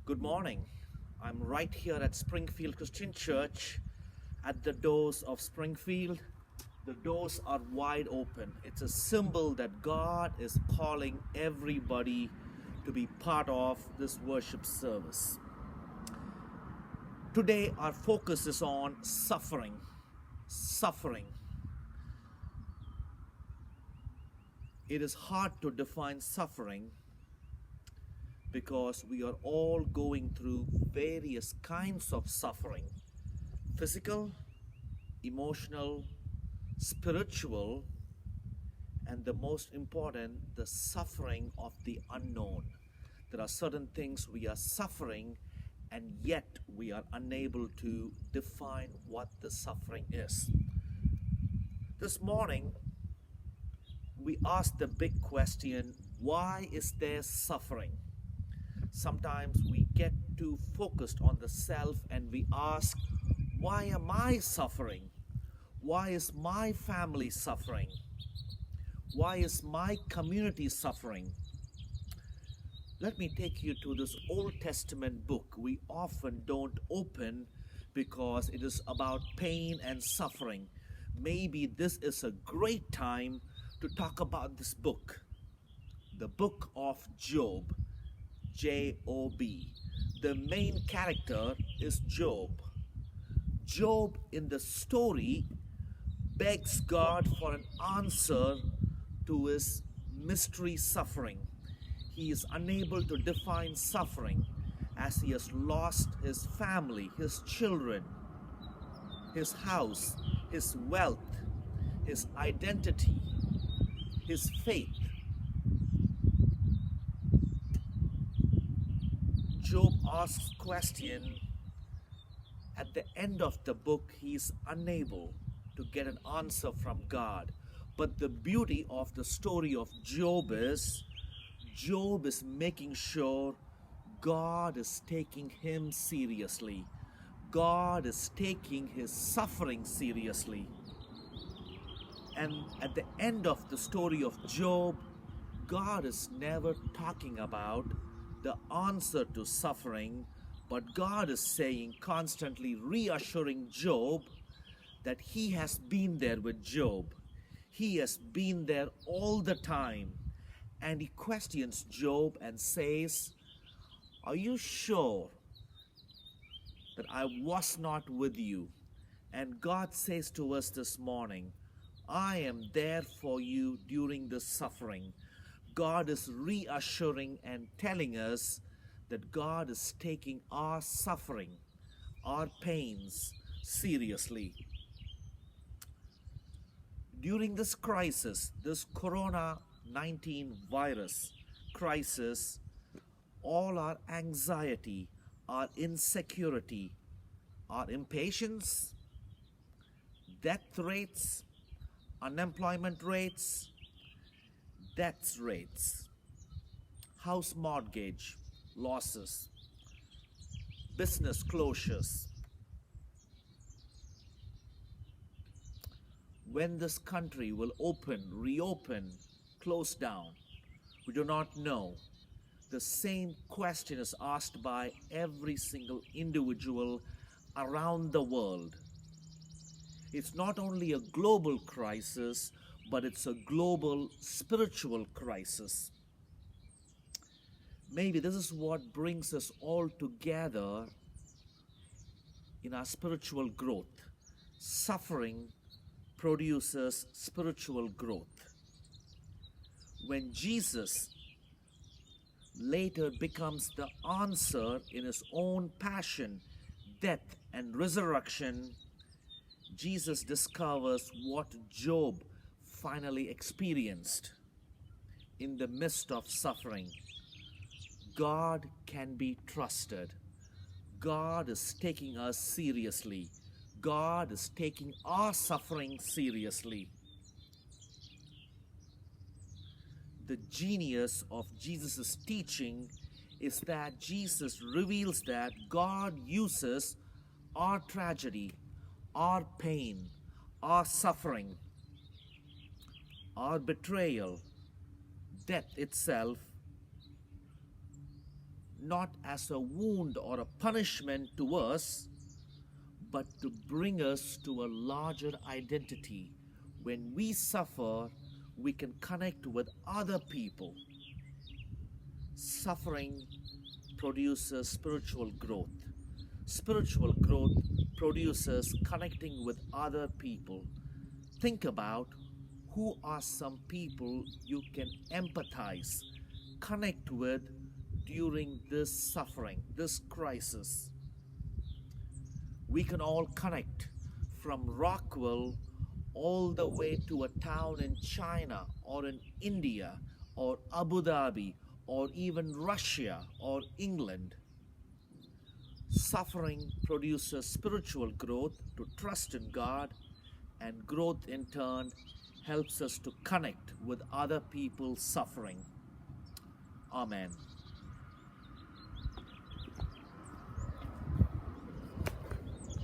Good morning. I'm right here at Springfield Christian Church at the doors of Springfield. The doors are wide open. It's a symbol that God is calling everybody to be part of this worship service. Today, our focus is on suffering. Suffering. It is hard to define suffering because we are all going through various kinds of suffering: physical, emotional, spiritual, and the most important, the suffering of the unknown. There are certain things we are suffering, and yet we are unable to define what the suffering is. This morning, we asked the big question: why is there suffering? Sometimes we get too focused on the self and we ask, why am I suffering? Why is my family suffering? Why is my community suffering? Let me take you to this Old Testament book we often don't open because it is about pain and suffering. Maybe this is a great time to talk about this book, the book of Job. J-O-B. The main character is Job. Job in the story begs God for an answer to his mystery suffering. He is unable to define suffering as he has lost his family, his children, his house, his wealth, his identity, his faith. Job asks question. At the end of the book, he is unable to get an answer from God. But the beauty of the story of Job is making sure God is taking him seriously. God is taking his suffering seriously. And at the end of the story of Job, God is never talking about the answer to suffering, but God is saying, constantly reassuring Job that he has been there with Job. He has been there all the time. And he questions Job and says, are you sure that I was not with you? And God says to us this morning, I am there for you during the suffering. God is reassuring and telling us that God is taking our suffering, our pains seriously. During this crisis, this Corona-19 virus crisis, all our anxiety, our insecurity, our impatience, death rates, unemployment rates, death rates, house mortgage losses, business closures. When this country will open, reopen, close down, we do not know. The same question is asked by every single individual around the world. It's not only a global crisis, but it's a global spiritual crisis. Maybe this is what brings us all together in our spiritual growth. Suffering produces spiritual growth. When Jesus later becomes the answer in his own passion, death, and resurrection, Jesus discovers what Job finally experienced in the midst of suffering. God can be trusted. God is taking us seriously. God is taking our suffering seriously. The genius of Jesus' teaching is that Jesus reveals that God uses our tragedy, our pain, our suffering, our betrayal, death itself, not as a wound or a punishment to us, but to bring us to a larger identity. When we suffer, we can connect with other people. Suffering produces spiritual growth. Spiritual growth produces connecting with other people. Think about who are some people you can empathize, connect with during this suffering, this crisis. We can all connect from Rockwell all the way to a town in China or in India or Abu Dhabi or even Russia or England. Suffering produces spiritual growth to trust in God, and growth in turn helps us to connect with other people suffering. Amen.